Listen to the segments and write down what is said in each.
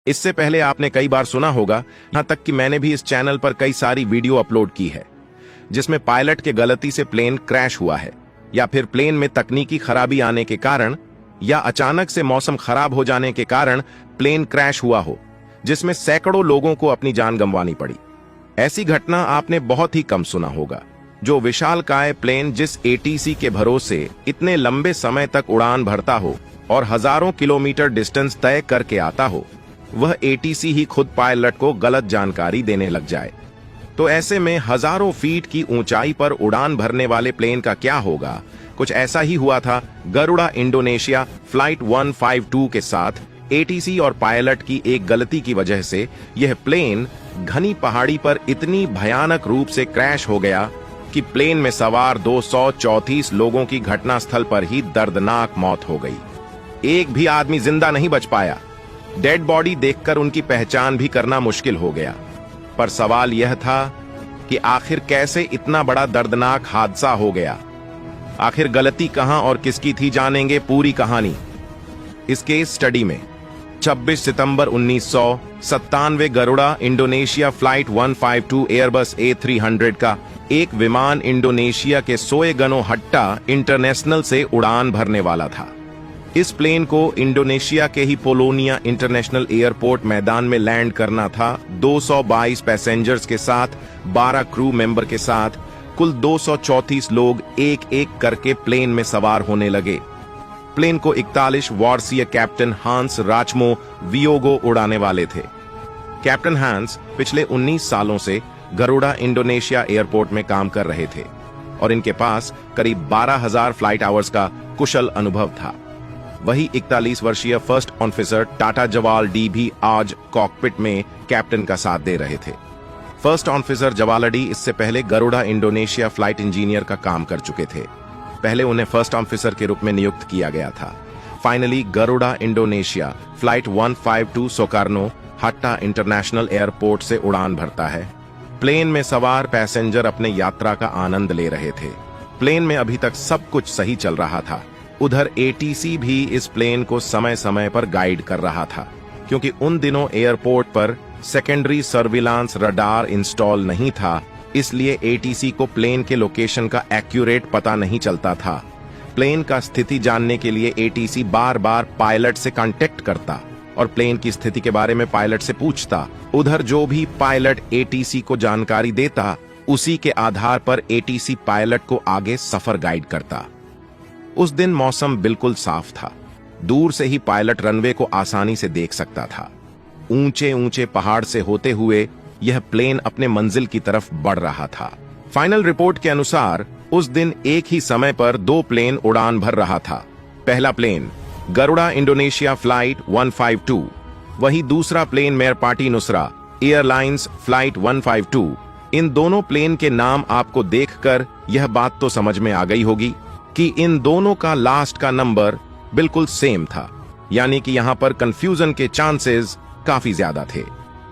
इससे पहले आपने कई बार सुना होगा, यहां तक कि मैंने भी इस चैनल पर कई सारी वीडियो अपलोड की है जिसमें पायलट के गलती से प्लेन क्रैश हुआ है, या फिर प्लेन में तकनीकी खराबी आने के कारण, या अचानक से मौसम खराब हो जाने के कारण प्लेन क्रैश हुआ हो, जिसमें सैकड़ों लोगों को अपनी जान गंवानी पड़ी। ऐसी घटना आपने बहुत ही कम सुना होगा। जो विशालकाय प्लेन जिस एटीसी के भरोसे इतने लंबे समय तक उड़ान भरता हो और हजारों किलोमीटर डिस्टेंस तय करके आता हो, वह एटीसी ही खुद पायलट को गलत जानकारी देने लग जाए, तो ऐसे में हजारों फीट की ऊंचाई पर उड़ान भरने वाले प्लेन का क्या होगा। कुछ ऐसा ही हुआ था गरुड़ा इंडोनेशिया फ्लाइट 152 के साथ। एटीसी और पायलट की एक गलती की वजह से यह प्लेन घनी पहाड़ी पर इतनी भयानक रूप से क्रैश हो गया कि प्लेन में सवार 234 लोगों की घटनास्थल पर ही दर्दनाक मौत हो गई। एक भी आदमी जिंदा नहीं बच पाया। डेड बॉडी देखकर उनकी पहचान भी करना मुश्किल हो गया। पर सवाल यह था कि आखिर कैसे इतना बड़ा दर्दनाक हादसा हो गया। आखिर गलती कहां और किसकी थी, जानेंगे पूरी कहानी इस केस स्टडी में। 26 सितंबर 1997 Garuda Indonesia flight 152 Airbus A300 का एक विमान इंडोनेशिया के सोएगनो हट्टा इंटरनेशनल से उड़ान भरने वाला था। इस प्लेन को इंडोनेशिया के ही पोलोनिया इंटरनेशनल एयरपोर्ट मैदान में लैंड करना था। 222 पैसेंजर्स के साथ 12 क्रू मेंबर के साथ कुल 234 लोग एक एक करके प्लेन में सवार होने लगे। प्लेन को 41 वार्सिया कैप्टन हांस राचमो वियोगो उड़ाने वाले थे। कैप्टन हांस पिछले 19 सालों से गरुड़ा इंडोनेशिया एयरपोर्ट में काम कर रहे थे और इनके पास करीब 12,000 फ्लाइट आवर्स का कुशल अनुभव था। वही 41 वर्षीय फर्स्ट ऑफिसर टाटा जवाल डी भी आज कॉकपिट में कैप्टन का साथ दे रहे थे। फर्स्ट ऑफिसर जवालडी इससे पहले गरुड़ा इंडोनेशिया फ्लाइट इंजीनियर का काम कर चुके थे। पहले उन्हें फर्स्ट ऑफिसर के रूप में नियुक्त किया गया था। फाइनली गरुड़ा इंडोनेशिया फ्लाइट 152 सोकार्नो हट्टा इंटरनेशनल एयरपोर्ट से उड़ान भरता है। प्लेन में सवार पैसेंजर अपने यात्रा का आनंद ले रहे थे। प्लेन में अभी तक सब कुछ सही चल रहा था। उधर एटीसी भी इस प्लेन को समय समय पर गाइड कर रहा था, क्योंकि उन दिनों एयरपोर्ट पर सेकेंडरी सर्विलांस रडार इंस्टॉल नहीं था, इसलिए एटीसी को प्लेन के लोकेशन का एक्यूरेट पता नहीं चलता था। प्लेन का स्थिति जानने के लिए एटीसी बार बार पायलट से कांटेक्ट करता और प्लेन की स्थिति के बारे में पायलट से पूछता। उधर जो भी पायलट एटीसी को जानकारी देता, उसी के आधार पर एटीसी पायलट को आगे सफर गाइड करता। उस दिन मौसम बिल्कुल साफ था। दूर से ही पायलट रनवे को आसानी से देख सकता था। ऊंचे ऊंचे पहाड़ से होते हुए यह प्लेन अपने मंजिल की तरफ बढ़ रहा था। फाइनल रिपोर्ट के अनुसार उस दिन एक ही समय पर 2 प्लेन उड़ान भर रहा था। पहला प्लेन गरुड़ा इंडोनेशिया फ्लाइट 152, वही दूसरा प्लेन मेरपाटी नुसरा एयरलाइंस फ्लाइट 152। इन दोनों प्लेन के नाम आपको देखकर यह बात तो समझ में आ गई होगी कि इन दोनों का लास्ट का नंबर बिल्कुल सेम था, यानी कि यहां पर कंफ्यूजन के चांसेस काफी ज्यादा थे।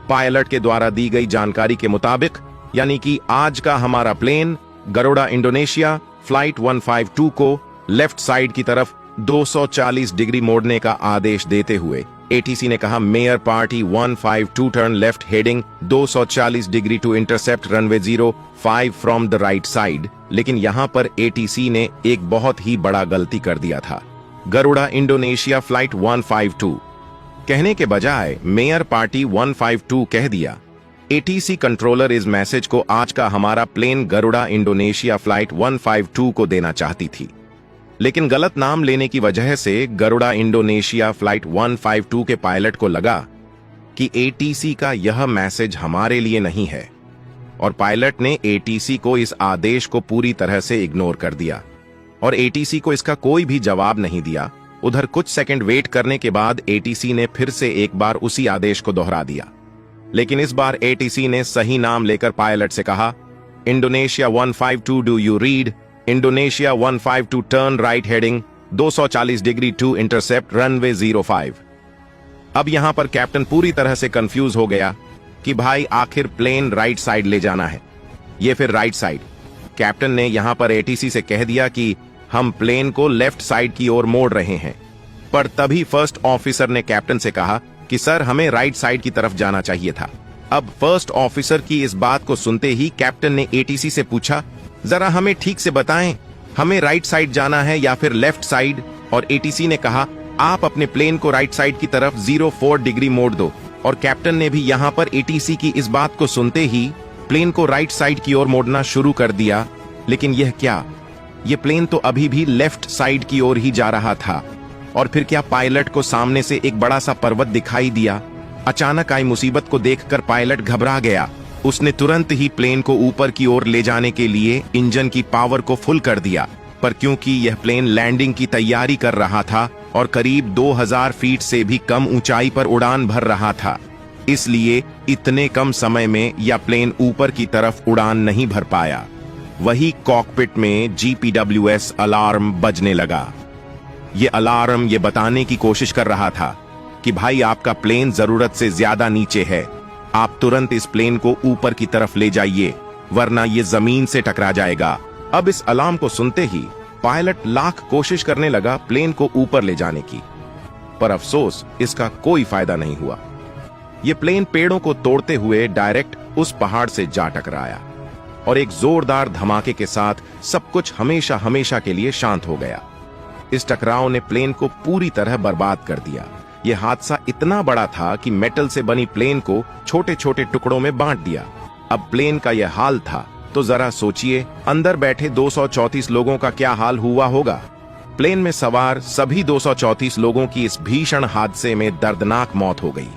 पायलट के द्वारा दी गई जानकारी के मुताबिक, यानी कि आज का हमारा प्लेन गरुड़ा इंडोनेशिया फ्लाइट 152 को लेफ्ट साइड की तरफ 240 डिग्री मोड़ने का आदेश देते हुए एटीसी ने कहा, Merpati 152 turn left heading 240 degree to intercept runway 05 from the right side. लेकिन यहां पर एटीसी ने एक बहुत ही बड़ा गलती कर दिया था। गरुड़ा इंडोनेशिया फ्लाइट 152 कहने के बजाय मेयर पार्टी 152 कह दिया। एटीसी कंट्रोलर इस मैसेज को आज का हमारा प्लेन गरुड़ा इंडोनेशिया फ्लाइट 152 को देना चाहती थी, लेकिन गलत नाम लेने की वजह से गरुड़ा इंडोनेशिया फ्लाइट 152 के पायलट को लगा कि एटीसी का यह मैसेज हमारे लिए नहीं है, और पायलट ने एटीसी को इस आदेश को पूरी तरह से इग्नोर कर दिया और एटीसी को इसका कोई भी जवाब नहीं दिया। उधर कुछ सेकंड वेट करने के बाद एटीसी ने फिर से एक बार उसी आदेश को दोहरा दिया, लेकिन इस बार एटीसी ने सही नाम लेकर पायलट से कहा, Indonesia 152 do you read? Indonesia 152 turn right heading 240 degree to intercept runway 05। अब यहां पर कैप्टन पूरी तरह से कंफ्यूज हो गया कि भाई आखिर प्लेन राइट साइड ले जाना है, ये फिर राइट साइड। कैप्टन ने यहां पर एटीसी से कह दिया कि हम प्लेन को लेफ्ट साइड की ओर मोड़ रहे हैं, पर तभी फर्स्ट ऑफिसर ने कैप्टन से कहा कि सर हमें राइट साइड की तरफ जाना चाहिए था। अब फर्स्ट ऑफिसर की इस बात को सुनते ही कैप्टन ने एटीसी से पूछा, जरा हमें ठीक से बताएं, हमें राइट साइड जाना है या फिर लेफ्ट साइड? और एटीसी ने कहा, आप अपने प्लेन को राइट साइड की तरफ 04 डिग्री मोड़ दो। और कैप्टन ने भी यहाँ पर एटीसी की इस बात को सुनते ही प्लेन को राइट साइड की ओर मोड़ना शुरू कर दिया। लेकिन यह क्या, यह प्लेन तो अभी भी लेफ्ट साइड की ओर ही जा रहा था। और फिर क्या पायलट को सामने से एक बड़ा सा पर्वत दिखाई दिया। अचानक आई मुसीबत को देखकर पायलट घबरा गया। उसने तुरंत ही प्लेन को ऊपर की ओर ले जाने के लिए इंजन की पावर को फुल कर दिया, पर क्योंकि यह प्लेन लैंडिंग की तैयारी कर रहा था और करीब 2000 फीट से भी कम ऊंचाई पर उड़ान भर रहा था, इसलिए इतने कम समय में यह प्लेन ऊपर की तरफ उड़ान नहीं भर पाया। वही कॉकपिट में जीपीडब्ल्यूएस अलार्म बजने लगा। यह अलार्म यह बताने की कोशिश कर रहा था कि भाई आपका प्लेन जरूरत से ज्यादा नीचे है, आप तुरंत इस प्लेन को ऊपर की तरफ ले जाइए, वरना यह जमीन से टकरा जाएगा। अब इस अलार्म को सुनते ही पायलट लाख कोशिश करने लगा प्लेन को ऊपर ले जाने की, पर अफसोस इसका कोई फायदा नहीं हुआ। यह प्लेन पेड़ों को तोड़ते हुए डायरेक्ट उस पहाड़ से जा टकराया और एक जोरदार धमाके के साथ सब कुछ हमेशा हमेशा के लिए शांत हो गया। इस टकराव ने प्लेन को पूरी तरह बर्बाद कर दिया। यह हादसा इतना बड़ा था कि मेटल से बनी प्लेन को छोटे छोटे टुकड़ों में बांट दिया। अब प्लेन का यह हाल था तो जरा सोचिए अंदर बैठे 234 लोगों का क्या हाल हुआ होगा। प्लेन में सवार सभी 234 लोगों की इस भीषण हादसे में दर्दनाक मौत हो गई।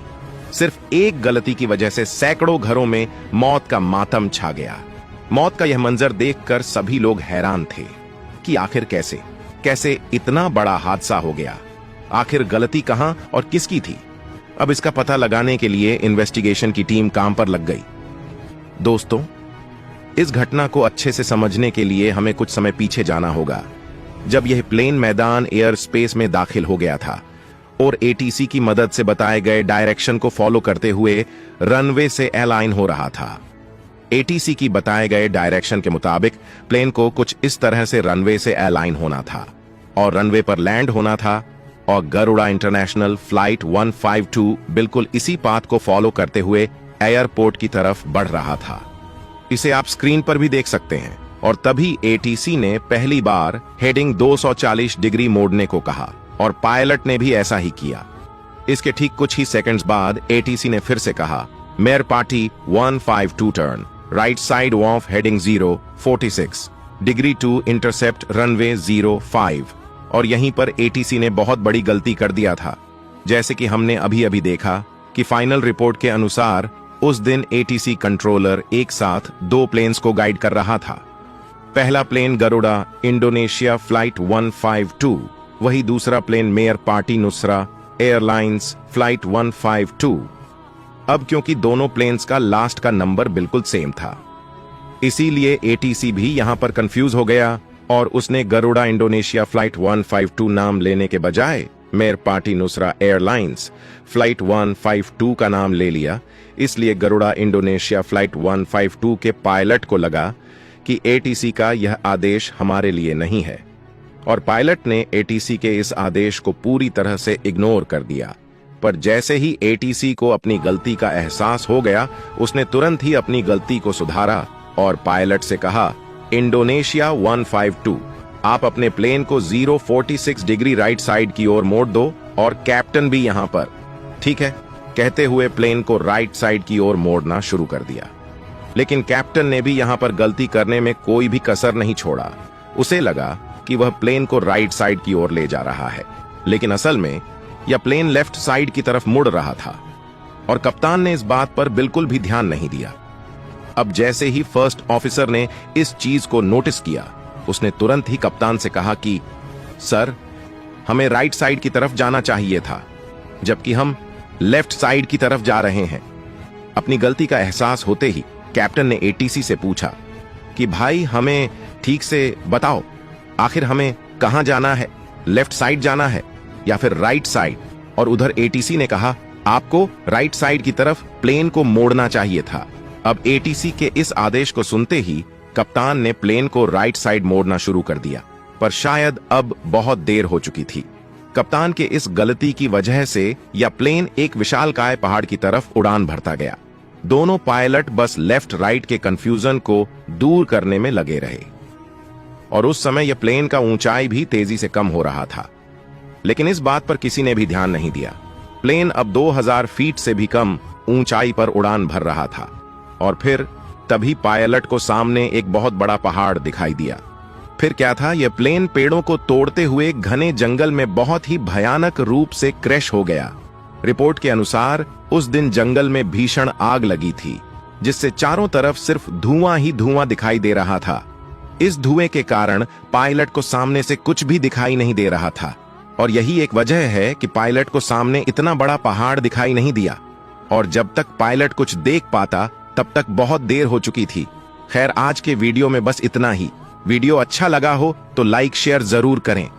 सिर्फ एक गलती की वजह से सैकड़ों घरों में मौत का मातम छा गया। मौत का यह मंजर देखकर सभी लोग हैरान थे कि आखिर कैसे इतना बड़ा हादसा हो गया। आखिर गलती कहां और किसकी थी? अब इसका पता लगाने के लिए इन्वेस्टिगेशन की टीम काम पर लग गई। दोस्तों, इस घटना को अच्छे से समझने के लिए हमें कुछ समय पीछे जाना होगा, जब यह प्लेन मैदान एयर स्पेस में दाखिल हो गया था और एटीसी की मदद से बताए गए डायरेक्शन को फॉलो करते हुए रनवे से अलाइन हो रहा था। एटीसी की बताए गए डायरेक्शन के मुताबिक प्लेन को कुछ इस तरह से रनवे से अलाइन होना था और रनवे पर लैंड होना था, और गरुड़ा इंटरनेशनल फ्लाइट 152 बिल्कुल इसी पाथ को फॉलो करते हुए एयरपोर्ट की तरफ बढ़ रहा था। इसे आप स्क्रीन पर भी देख सकते हैं। और तभी एटीसी ने पहली बार हेडिंग 240 डिग्री मोड़ने को कहा और पायलट ने भी ऐसा ही किया। इसके ठीक कुछ ही सेकंड्स बाद एटीसी ने फिर से कहा, Merpati 152 turn right side of heading 046 degree to intercept runway 05। और यहीं पर एटीसी ने बहुत बड़ी गलती कर दिया था। जैसे कि हमने अभी अभी देखा कि फाइनल रिपोर्ट के अनुसार उस दिन एटीसी कंट्रोलर एक साथ 2 प्लेन्स को गाइड कर रहा था। पहला प्लेन गरुड़ा इंडोनेशिया फ्लाइट 152, वही दूसरा प्लेन मेयर पार्टी नुस्रा एयरलाइंस फ्लाइट 152। अब क्योंकि दोनों प्लेन्स का लास्ट का नंबर बिल्कुल सेम था, इसीलिए एटीसी भी यहां पर कंफ्यूज हो गया और उसने गरुड़ा इंडोनेशिया फ्लाइट 152 नाम लेने के बजाय मेयर पार्टी नुस्रा एयरलाइंस फ्लाइट 152 का नाम ले लिया। इसलिए गरुड़ा इंडोनेशिया फ्लाइट 152 के पायलट को लगा कि एटीसी का यह आदेश हमारे लिए नहीं है, और पायलट ने एटीसी के इस आदेश को पूरी तरह से इग्नोर कर दिया। पर जैसे ही एटीसी को अपनी गलती का एहसास हो गया, उसने तुरंत ही अपनी गलती को सुधारा और पायलट से कहा, इंडोनेशिया 152, आप अपने प्लेन को 046 डिग्री राइट साइड की ओर मोड़ दो और कैप्टन भी यहां पर। ठीक है, कहते हुए प्लेन को राइट साइड की ओर मोड़ना शुरू कर दिया। लेकिन कैप्टन ने भी यहां पर गलती करने में कोई भी कसर नहीं छोड़ा। उसे लगा कि वह प्लेन को राइट साइड की ओर ले जा रहा है, लेकिन असल में यह प्लेन लेफ्ट साइड की तरफ मुड़ रहा था और कप्तान ने इस बात पर बिल्कुल भी ध्यान नहीं दिया। अब जैसे ही फर्स्ट ऑफिसर ने इस चीज को नोटिस किया, उसने तुरंत ही कप्तान से कहा कि सर, हमें राइट साइड की तरफ जाना चाहिए था, जबकि हम लेफ्ट साइड की तरफ जा रहे हैं। अपनी गलती का एहसास होते ही कैप्टन ने एटीसी से पूछा कि भाई हमें ठीक से बताओ, आखिर हमें कहां जाना है, लेफ्ट साइड जाना है या फिर राइट साइड? और उधर एटीसी ने कहा, आपको राइट साइड की तरफ प्लेन को मोड़ना चाहिए था। अब एटीसी के इस आदेश को सुनते ही कप्तान ने प्लेन को राइट साइड मोड़ना शुरू कर दिया, पर शायद अब बहुत देर हो चुकी थी। कप्तान के इस गलती की वजह से यह प्लेन एक विशालकाय पहाड़ की तरफ उड़ान भरता गया। दोनों पायलट बस लेफ्ट राइट के कंफ्यूजन को दूर करने में लगे रहे और उस समय यह प्लेन का ऊंचाई भी तेजी से कम हो रहा था, लेकिन इस बात पर किसी ने भी ध्यान नहीं दिया। प्लेन अब 2000 फीट से भी कम ऊंचाई पर उड़ान भर रहा था और फिर तभी पायलट को सामने एक बहुत बड़ा पहाड़ दिखाई दिया। फिर क्या था, यह प्लेन पेड़ों को तोड़ते हुए घने जंगल में बहुत ही भयानक रूप से क्रैश हो गया। रिपोर्ट के अनुसार उस दिन जंगल में भीषण आग लगी थी, जिससे चारों तरफ सिर्फ धुआं ही धुआं दिखाई दे रहा था। इस धुएं के कारण पायलट को सामने से कुछ भी दिखाई नहीं दे रहा था और यही एक वजह है कि पायलट को सामने इतना बड़ा पहाड़ दिखाई नहीं दिया और जब तक पायलट कुछ देख पाता तब तक बहुत देर हो चुकी थी। खैर, आज के वीडियो में बस इतना ही। वीडियो अच्छा लगा हो तो लाइक शेयर जरूर करें।